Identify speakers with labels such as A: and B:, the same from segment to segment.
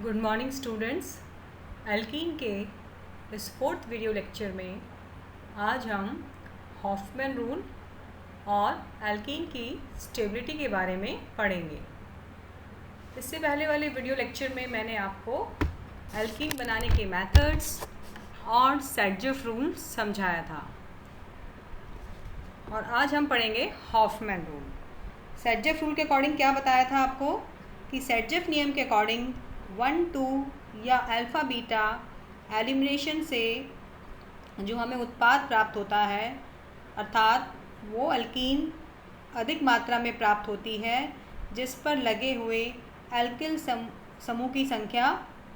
A: Good morning students. Alkene के इस fourth video lecture में आज हम हॉफमैन रूल और एल्कीन की स्टेबिलिटी के बारे में पढ़ेंगे। इससे पहले वाले वीडियो लेक्चर में मैंने आपको एल्कीन बनाने के मेथड्स और सेटजेफ रूल समझाया था और आज हम पढ़ेंगे हॉफमैन रूल। सेटजेफ रूल के अकॉर्डिंग क्या बताया था आपको कि सेटजेफ नियम के अकॉर्डिंग 1, 2 या अल्फ़ा बीटा एलिमिनेशन से जो हमें उत्पाद प्राप्त होता है, अर्थात वो अल्कीन अधिक मात्रा में प्राप्त होती है जिस पर लगे हुए एल्किल समूह की संख्या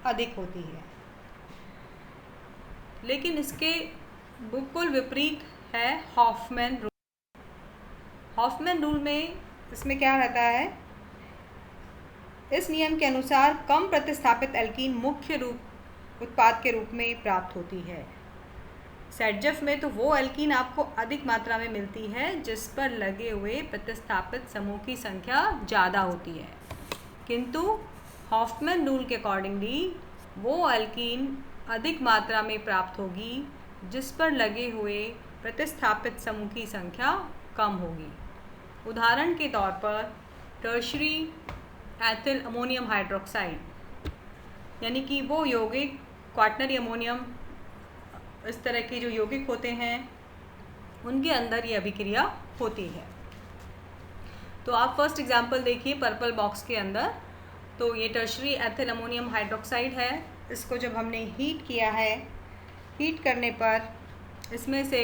A: अधिक होती है। लेकिन इसके बिल्कुल विपरीत है हॉफमैन रूल। हॉफमैन रूल में इसमें क्या रहता है, इस नियम के अनुसार कम प्रतिस्थापित एल्कीन मुख्य रूप उत्पाद के रूप में प्राप्त होती है। सेटजेफ में तो वो एल्कीन आपको अधिक मात्रा में मिलती है जिस पर लगे हुए प्रतिस्थापित समूह की संख्या ज़्यादा होती है, किंतु हॉफमैन रूल के अकॉर्डिंगली वो एल्कीन अधिक मात्रा में प्राप्त होगी जिस पर लगे हुए प्रतिस्थापित समूह की संख्या कम होगी। उदाहरण के तौर पर टर्शरी एथिल अमोनियम हाइड्रोक्साइड, यानी कि वो यौगिक क्वाटनरी अमोनियम, इस तरह के जो यौगिक होते हैं उनके अंदर ये अभिक्रिया होती है। तो आप फर्स्ट एग्जांपल देखिए पर्पल बॉक्स के अंदर। तो ये टर्शरी एथिल अमोनियम हाइड्रोक्साइड है। इसको जब हमने हीट किया है, हीट करने पर इसमें से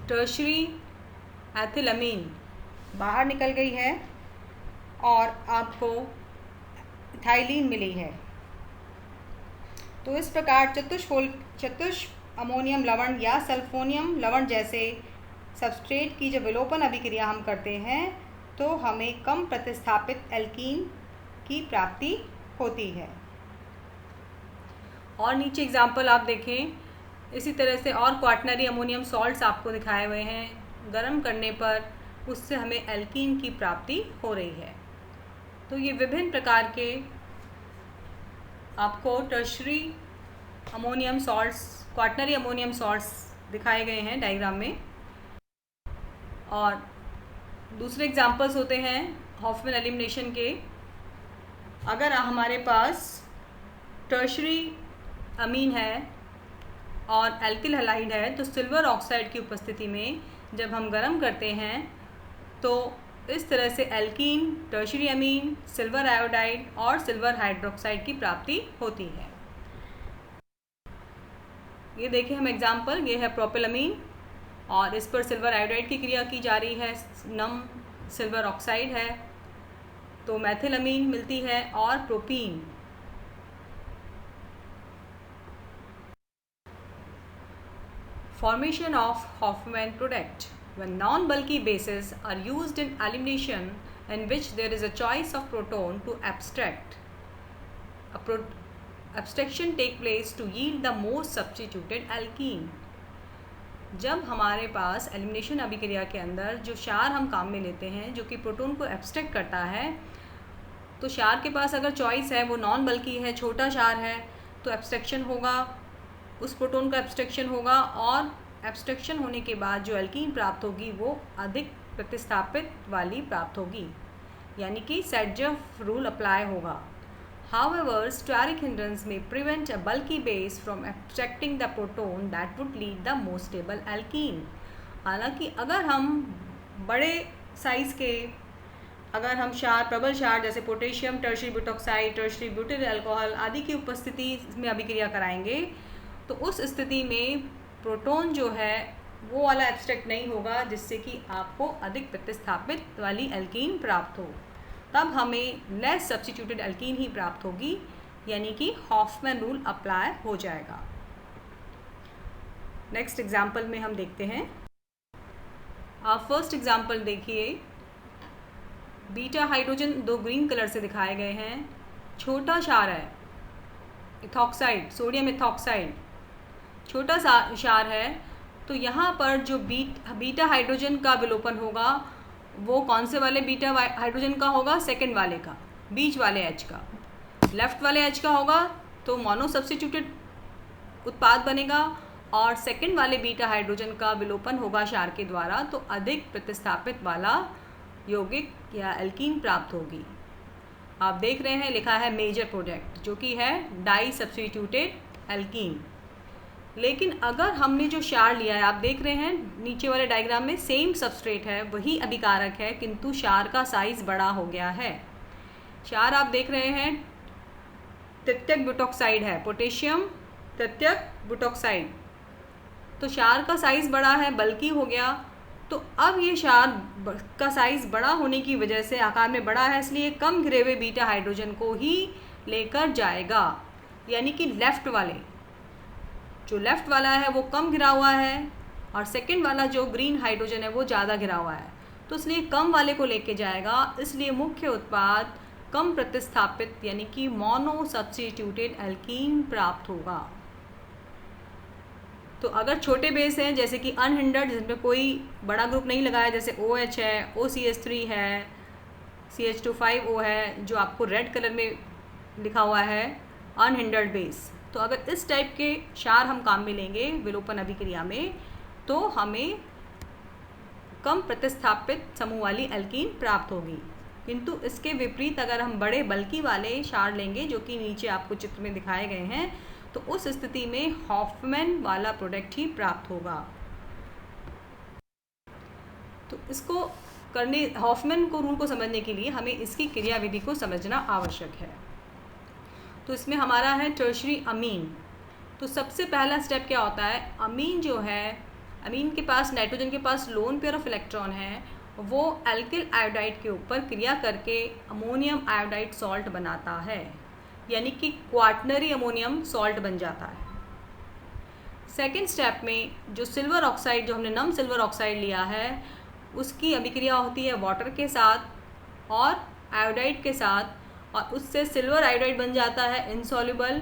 A: टर्शरी एथिल अमीन बाहर निकल गई है और आपको इथाइलिन मिली है। तो इस प्रकार चतुष अमोनियम लवण या सल्फोनियम लवण जैसे सबस्ट्रेट की जब विलोपन अभिक्रिया हम करते हैं तो हमें कम प्रतिस्थापित एल्कीन की प्राप्ति होती है। और नीचे एग्जाम्पल आप देखें, इसी तरह से और क्वाटनरी अमोनियम सॉल्ट्स आपको दिखाए हुए हैं। गर्म करने पर उससे हमें एल्कीन की प्राप्ति हो रही है। तो ये विभिन्न प्रकार के आपको tertiary ammonium salts, quaternary ammonium salts दिखाए गए हैं डायग्राम में। और दूसरे एग्जांपल्स होते हैं हॉफमैन एलिमिनेशन के। अगर हमारे पास टर्शरी अमीन है और एल्किल हैलाइड है तो सिल्वर ऑक्साइड की उपस्थिति में जब हम गर्म करते हैं तो इस तरह से एल्कीन, टर्शरी अमीन, सिल्वर आयोडाइड और सिल्वर हाइड्रोक्साइड की प्राप्ति होती है। ये देखिए हम एग्जांपल, ये है प्रोपिलअमीन और इस पर सिल्वर आयोडाइड की क्रिया की जा रही है, नम सिल्वर ऑक्साइड है। तो मैथिलअमीन मिलती है और propene. Formation of Hofmann product. When non-bulky bases are used in elimination in which there is a choice of proton to abstract, abstraction take place to yield the most substituted alkene. जब हमारे पास elimination अभिक्रिया के अंदर जो क्षार हम काम में लेते हैं जो कि प्रोटॉन को एब्स्ट्रैक्ट करता है, तो क्षार के पास अगर चॉइस है, वो नॉन बल्की है, छोटा क्षार है, तो एब्स्ट्रैक्शन होगा, उस प्रोटॉन का एब्स्ट्रैक्शन होगा और एब्स्ट्रैक्शन होने के बाद जो एल्कीन प्राप्त होगी वो अधिक प्रतिस्थापित वाली प्राप्त होगी, यानी कि सेटजेफ रूल अप्लाई होगा। हाउएवर स्टेरिक हिंड्रेंस में prevent a bulky base from abstracting the proton that would lead the most stable alkene. हालांकि अगर हम बड़े साइज़ के हम क्षार, प्रबल क्षार जैसे potassium, tertiary butoxide, tertiary butyl alcohol आदि की उपस्थिति में अभिक्रिया कराएंगे तो उस स्थिति में प्रोटॉन जो है वो वाला एब्स्ट्रैक्ट नहीं होगा जिससे कि आपको अधिक प्रतिस्थापित वाली एल्कीन प्राप्त हो। तब हमें लेस सब्स्टिट्यूटेड एल्कीन ही प्राप्त होगी, यानी कि हॉफमैन रूल अप्लाई हो जाएगा। नेक्स्ट एग्जाम्पल में हम देखते हैं। आप फर्स्ट एग्जाम्पल देखिए, बीटा हाइड्रोजन दो ग्रीन कलर से दिखाए गए हैं। छोटा क्षार है इथॉक्साइड, सोडियम इथॉक्साइड छोटा सा क्षार है। तो यहाँ पर जो बीटा हाइड्रोजन का विलोपन होगा वो कौन से वाले बीटा हाइड्रोजन का होगा? सेकंड वाले का, बीच वाले एच का। लेफ्ट वाले एज का होगा तो मोनो सब्स्टिट्यूटेड उत्पाद बनेगा, और सेकंड वाले बीटा हाइड्रोजन का विलोपन होगा क्षार के द्वारा, तो अधिक प्रतिस्थापित वाला यौगिक या एल्कीन प्राप्त होगी। आप देख रहे हैं लिखा है मेजर प्रोडक्ट, जो कि है डाई सब्स्टिट्यूटेड एल्कीन। लेकिन अगर हमने जो क्षार लिया है, आप देख रहे हैं नीचे वाले डायग्राम में सेम सबस्ट्रेट है, वही अभिकारक है, किंतु क्षार का साइज बड़ा हो गया है। क्षार आप देख रहे हैं तृतीयक ब्यूटॉक्साइड है, पोटेशियम तृतीयक ब्यूटॉक्साइड, तो क्षार का साइज बड़ा है, बल्कि हो गया। तो अब ये क्षार का साइज बड़ा होने की वजह से आकार में बड़ा है, इसलिए कम घिरे हुए बीटा हाइड्रोजन को ही लेकर जाएगा, यानी कि लेफ्ट वाले, जो लेफ्ट वाला है वो कम घिरा हुआ है और सेकंड वाला जो ग्रीन हाइड्रोजन है वो ज़्यादा घिरा हुआ है, तो इसलिए कम वाले को लेके जाएगा। इसलिए मुख्य उत्पाद कम प्रतिस्थापित यानी कि मोनो सब्स्टिट्यूटेड एल्कीन प्राप्त होगा। तो अगर छोटे बेस हैं जैसे कि अनहिंडर्ड, जिसमें कोई बड़ा ग्रुप नहीं लगाया, जैसे OH है, OCH3 है, CH2 5O है, जो आपको रेड कलर में लिखा हुआ है अनहिंडर्ड बेस, तो अगर इस टाइप के क्षार हम काम में लेंगे विलोपन अभिक्रिया में, तो हमें कम प्रतिस्थापित समूह वाली एल्कीन प्राप्त होगी। किंतु इसके विपरीत अगर हम बड़े बल्कि वाले क्षार लेंगे, जो कि नीचे आपको चित्र में दिखाए गए हैं, तो उस स्थिति में हॉफमैन वाला प्रोडक्ट ही प्राप्त होगा। तो इसको करने, हॉफमैन को रूल को समझने के लिए हमें इसकी क्रियाविधि को समझना आवश्यक है। तो इसमें हमारा है टर्शरी अमीन। तो सबसे पहला स्टेप क्या होता है, अमीन जो है, अमीन के पास नाइट्रोजन के पास लोन पेयर ऑफ इलेक्ट्रॉन है, वो एल्किल आयोडाइड के ऊपर क्रिया करके अमोनियम आयोडाइड सॉल्ट बनाता है, यानी कि क्वाटनरी अमोनियम सॉल्ट बन जाता है। सेकेंड स्टेप में जो सिल्वर ऑक्साइड, जो हमने नम सिल्वर ऑक्साइड लिया है, उसकी अभिक्रिया होती है वाटर के साथ और आयोडाइड के साथ, और उससे सिल्वर आयोडाइड बन जाता है इनसॉल्युबल,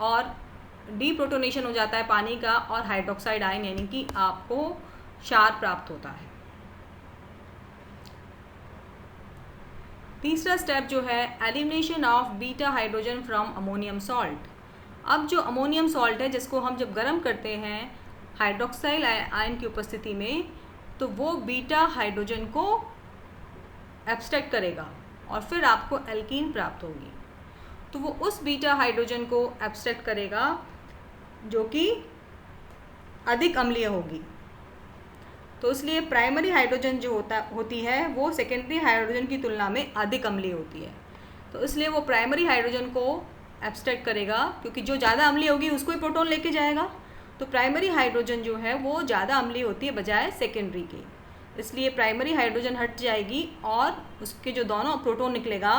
A: और डीप्रोटोनेशन हो जाता है पानी का, और हाइड्रोक्साइड आयन यानी कि आपको क्षार प्राप्त होता है। तीसरा स्टेप जो है elimination of beta hydrogen from ammonium salt. अब जो अमोनियम सॉल्ट है, जिसको हम जब गर्म करते हैं हाइड्रोक्साइल आयन की उपस्थिति में, तो वो बीटा हाइड्रोजन को एब्स्ट्रैक्ट करेगा और फिर आपको एल्कीन प्राप्त होगी। तो वो उस बीटा हाइड्रोजन को एब्स्ट्रैक्ट करेगा जो कि अधिक अम्लीय होगी। तो इसलिए प्राइमरी हाइड्रोजन जो होती है वो सेकेंडरी हाइड्रोजन की तुलना में अधिक अम्लीय होती है। तो इसलिए वो प्राइमरी हाइड्रोजन को एब्स्ट्रैक्ट करेगा, क्योंकि जो ज़्यादा अम्लीय होगी उसको ही प्रोटॉन लेके जाएगा। तो प्राइमरी हाइड्रोजन जो है वो ज़्यादा अम्लीय होती है बजाय सेकेंडरी के, इसलिए प्राइमरी हाइड्रोजन हट जाएगी और उसके जो दोनों प्रोटॉन निकलेगा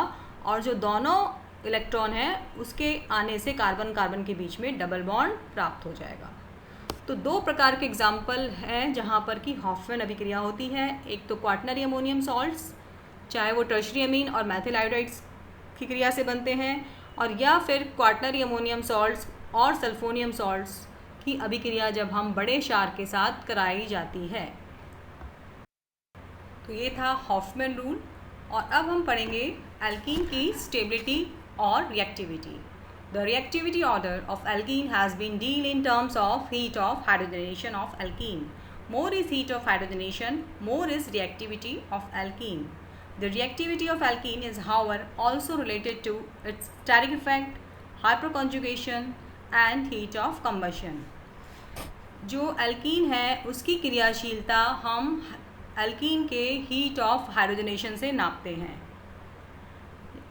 A: और जो दोनों इलेक्ट्रॉन है उसके आने से कार्बन कार्बन के बीच में डबल बॉन्ड प्राप्त हो जाएगा। तो दो प्रकार के एग्जाम्पल हैं जहाँ पर कि हॉफमैन अभिक्रिया होती है। एक तो क्वाटनरी अमोनियम सॉल्ट्स, चाहे वो टर्शरी अमीन और मैथिल आयोडाइड्स की क्रिया से बनते हैं, और या फिर क्वाटनरी अमोनियम सॉल्ट्स और सल्फोनियम सॉल्ट्स की अभिक्रिया जब हम बड़े क्षार के साथ कराई जाती है। तो ये था हॉफमैन रूल। और अब हम पढ़ेंगे एल्कीन की स्टेबिलिटी और reactivity. The reactivity order of alkene has been dealt in terms of heat of hydrogenation of alkene. More is heat of hydrogenation, more is reactivity of alkene. The reactivity of alkene is however also related to its steric effect, hyperconjugation and heat of combustion. जो alkene है उसकी क्रियाशीलता हम alkene के heat of hydrogenation से नापते हैं,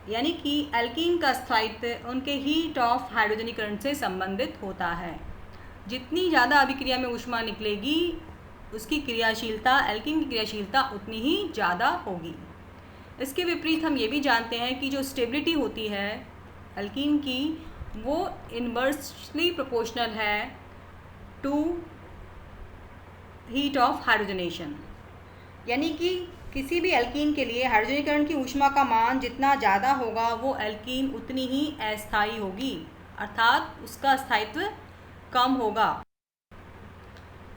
A: यानी कि एल्कीन का स्थायित्व उनके हीट ऑफ हाइड्रोजनीकरण से संबंधित होता है। जितनी ज़्यादा अभिक्रिया में ऊष्मा निकलेगी उसकी क्रियाशीलता, एल्कीन की क्रियाशीलता उतनी ही ज़्यादा होगी। इसके विपरीत हम ये भी जानते हैं कि जो स्टेबिलिटी होती है एल्कीन की वो इन्वर्सली प्रोपोर्शनल है टू हीट ऑफ हाइड्रोजनेशन, यानी कि किसी भी एल्कीन के लिए हाइड्रोजनीकरण की ऊष्मा का मान जितना ज़्यादा होगा वो एल्कीन उतनी ही अस्थायी होगी, अर्थात उसका स्थायित्व कम होगा।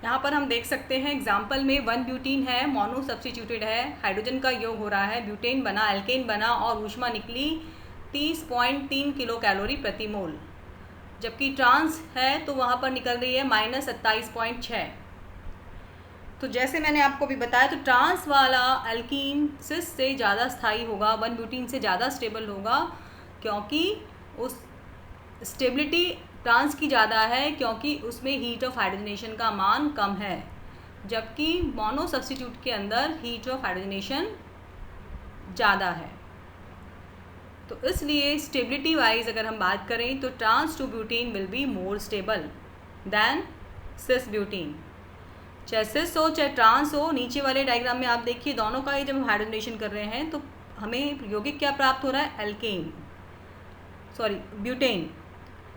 A: यहाँ पर हम देख सकते हैं एग्जाम्पल में 1 ब्यूटीन है, मोनो सब्स्टिट्यूटेड है, हाइड्रोजन का योग हो रहा है, ब्यूटेन बना, एल्केन बना और ऊष्मा निकली 30.3 किलो कैलोरी प्रति मोल। जबकि ट्रांस है तो वहाँ पर निकल रही है -27.6। तो जैसे मैंने आपको भी बताया, तो ट्रांस वाला एल्कीन सिस से ज़्यादा स्थायी होगा, 1 ब्यूटीन से ज़्यादा स्टेबल होगा, क्योंकि उस स्टेबिलिटी ट्रांस की ज़्यादा है, क्योंकि उसमें हीट ऑफ हाइड्रोजनेशन का मान कम है, जबकि मोनो सब्स्टिट्यूट के अंदर हीट ऑफ हाइड्रोजनेशन ज़्यादा है। तो इसलिए स्टेबिलिटी वाइज अगर हम बात करें तो trans two butene will be more stable than cis butene. चाहे सिस हो चाहे ट्रांस हो, नीचे वाले डायग्राम में आप देखिए दोनों का ही जब हम हाइड्रोजनेशन कर रहे हैं तो हमें यौगिक क्या प्राप्त हो रहा है, एल्केन, ब्यूटेन।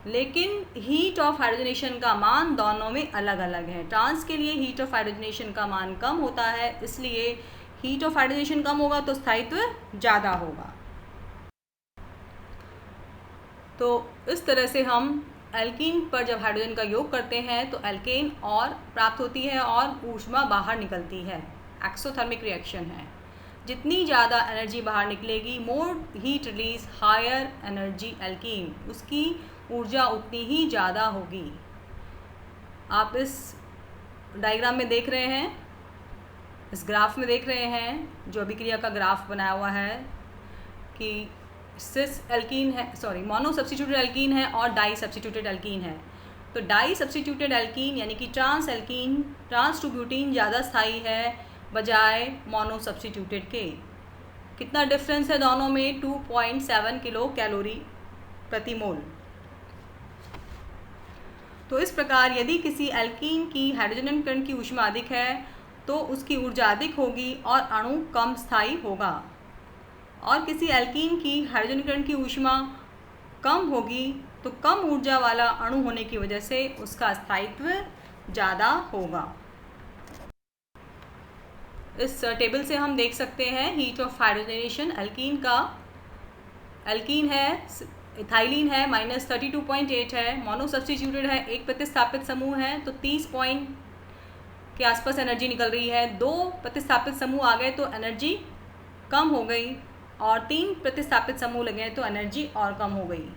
A: लेकिन हीट ऑफ हाइड्रोजनेशन का मान दोनों में अलग अलग है। ट्रांस के लिए हीट ऑफ हाइड्रोजनेशन का मान कम होता है, इसलिए हीट ऑफ हाइड्रोजनेशन कम होगा तो स्थायित्व ज़्यादा होगा। तो इस तरह से हम एल्कीन पर जब हाइड्रोजन का योग करते हैं तो एल्केन और प्राप्त होती है और ऊष्मा बाहर निकलती है। एक्सोथर्मिक रिएक्शन है। जितनी ज़्यादा एनर्जी बाहर निकलेगी, more heat release higher energy alkene, उसकी ऊर्जा उतनी ही ज़्यादा होगी। आप इस डायग्राम में देख रहे हैं, इस ग्राफ में देख रहे हैं, जो अभिक्रिया का ग्राफ बनाया हुआ है कि सिस एल्कीन है, मोनो सब्स्टिट्यूटेड एल्कीन है और डाई सब्स्टिट्यूटेड एल्कीन है। तो डाई सब्स्टिट्यूटेड एल्कीन यानी कि trans alkene, trans two butene ज़्यादा स्थायी है बजाय मोनो सब्स्टिट्यूटेड के। कितना डिफरेंस है दोनों में, 2.7 किलो कैलोरी प्रति मोल। तो इस प्रकार यदि किसी एल्कीन की हाइड्रोजन कण की ऊष्मा अधिक है तो उसकी ऊर्जा अधिक होगी और अणु कम स्थायी होगा, और किसी एल्कीन की हाइड्रोजन कण की ऊष्मा कम होगी तो कम ऊर्जा वाला अणु होने की वजह से उसका स्थायित्व ज़्यादा होगा। इस टेबल से हम देख सकते हैं हीट ऑफ हाइड्रोजनेशन एल्कीन है, इथाइलिन है, -32.8 है, मोनो सब्स्टिट्यूटेड है, एक प्रतिस्थापित समूह है तो 30 पॉइंट के आसपास एनर्जी निकल रही है। 2 प्रतिस्थापित समूह आ गए तो एनर्जी कम हो गई, और 3 प्रतिस्थापित समूह लगे तो एनर्जी और कम हो गई।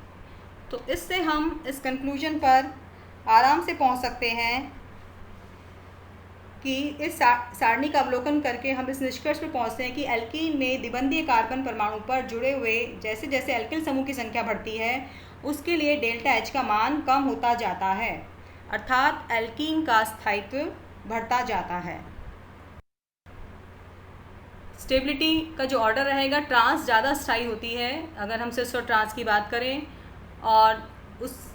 A: तो इससे हम इस कंक्लूजन पर आराम से पहुंच सकते हैं कि इस सारणी का अवलोकन करके हम इस निष्कर्ष पर पहुंचते हैं कि एल्कीन में द्विबंधीय कार्बन परमाणु पर जुड़े हुए जैसे जैसे एल्किल समूह की संख्या बढ़ती है उसके लिए डेल्टा एच का मान कम होता जाता है, अर्थात एल्कीन का स्थायित्व बढ़ता जाता है। स्टेबिलिटी का जो ऑर्डर रहेगा, ट्रांस ज़्यादा स्थायी होती है अगर हम सिस और ट्रांस की बात करें, और उस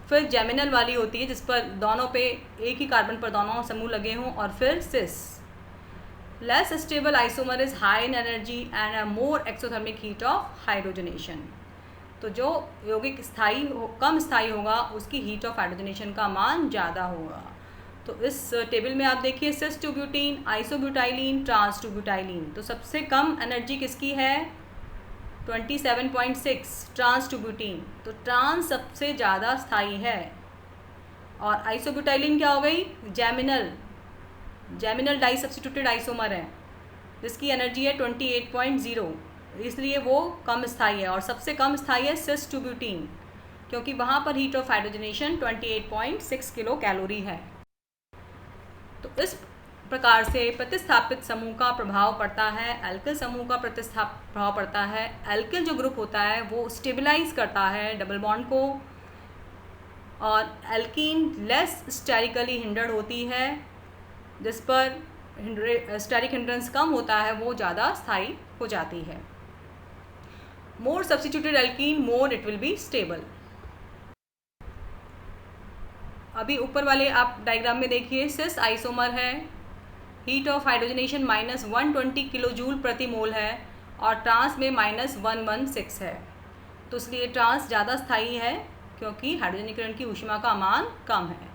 A: फिर जेमिनल वाली होती है जिस पर दोनों पे एक ही कार्बन पर दोनों समूह लगे हों, और फिर cis. Less stable isomer is high in energy and a more exothermic heat of hydrogenation. तो जो यौगिक कम स्थायी होगा उसकी हीट ऑफ हाइड्रोजनेशन का मान ज़्यादा होगा। तो इस टेबल में आप देखिए सिस to butene, आइसोब्यूटाइलिन, trans to butylene. तो सबसे कम एनर्जी किसकी है, 27.6 ट्रांस टू ब्यूटीन। तो ट्रांस सबसे ज़्यादा स्थायी है, और आइसोब्यूटाइलिन क्या हो गई, जेमिनल डाई सब्स्टिट्यूटेड आइसोमर है जिसकी एनर्जी है 28.0, इसलिए वो कम स्थायी है। और सबसे कम स्थायी है सिस टू ब्यूटीन, क्योंकि वहाँ पर heat of hydrogenation 28.6 kilo calorie है। तो इस प्रकार से प्रतिस्थापित समूह का प्रभाव पड़ता है, एल्किल समूह का प्रभाव पड़ता है। एल्किल जो ग्रुप होता है वो स्टेबलाइज करता है डबल बॉन्ड को, और एल्कीन लेस स्टेरिकली हिंडर्ड होती है, जिस पर स्टेरिक हिंड्रेंस कम होता है, वो ज़्यादा स्थायी हो जाती है। मोर substituted alkene, more it will be stable. अभी ऊपर वाले आप डायग्राम में देखिए, सिस आइसोमर है, heat of hydrogenation -120 kilo joule प्रति मोल है, और ट्रांस में -116 है। तो इसलिए ट्रांस ज़्यादा स्थायी है क्योंकि हाइड्रोजनीकरण की ऊष्मा का मान कम है।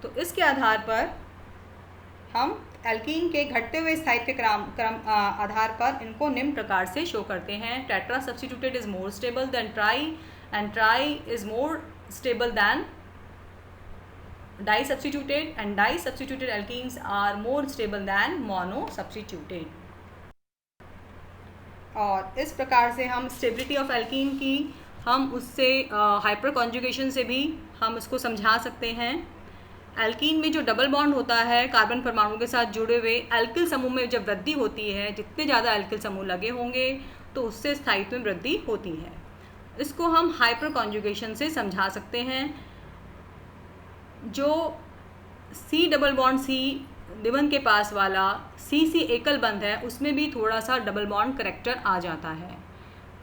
A: तो इसके आधार पर हम एल्कीन के घटते हुए स्थायित्व क्रम आधार पर इनको निम्न प्रकार से शो करते हैं। Tetra substituted is more stable than tri, and tri is more stable than di substituted, and di substituted alkenes are more stable than mono substituted. और इस प्रकार से हम स्टेबिलिटी ऑफ एल्कीन की हम उससे हाइपर कॉन्जुगेशन से भी हम इसको समझा सकते हैं। एल्कीन में जो डबल बॉन्ड होता है कार्बन परमाणु के साथ जुड़े हुए, एल्किल समूह में जब वृद्धि होती है, जितने ज़्यादा एल्किल समूह लगे होंगे तो उससे स्थायित्व में वृद्धि होती है। इसको हम हाइपर कॉन्जुगेशन से समझा सकते हैं। जो सी डबल बॉन्ड सी निबंध के पास वाला सी सी एकल बंध है, उसमें भी थोड़ा सा डबल बॉन्ड करेक्टर आ जाता है।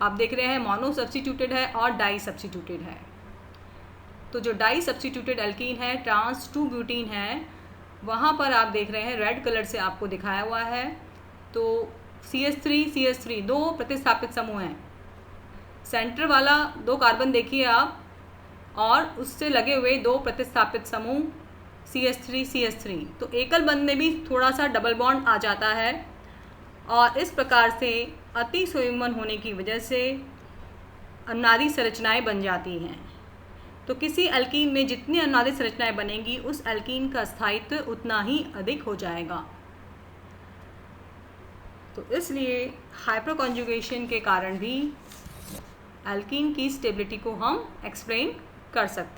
A: आप देख रहे हैं मोनो सब्स्टिट्यूटेड है और डाई सब्स्टिट्यूटेड है। तो जो डाई सब्स्टिट्यूटेड एल्कीन है, ट्रांस 2 ब्यूटीन है, वहाँ पर आप देख रहे हैं रेड कलर से आपको दिखाया हुआ है। तो CH3 दो प्रतिस्थापित समूह हैं। सेंटर वाला 2 कार्बन देखिए आप, और उससे लगे हुए 2 प्रतिस्थापित समूह CH3 तो एकल बंध में भी थोड़ा सा डबल बॉन्ड आ जाता है, और इस प्रकार से अति संयुग्मन होने की वजह से अनुनादी संरचनाएं बन जाती हैं। तो किसी एल्कीन में जितनी अनुनादी संरचनाएं बनेंगी, उस एल्कीन का स्थायित्व उतना ही अधिक हो जाएगा। तो इसलिए हाइपर कॉन्जुगेशन के कारण भी एल्कीन की स्टेबिलिटी को हम एक्सप्लेन कर सकते हैं।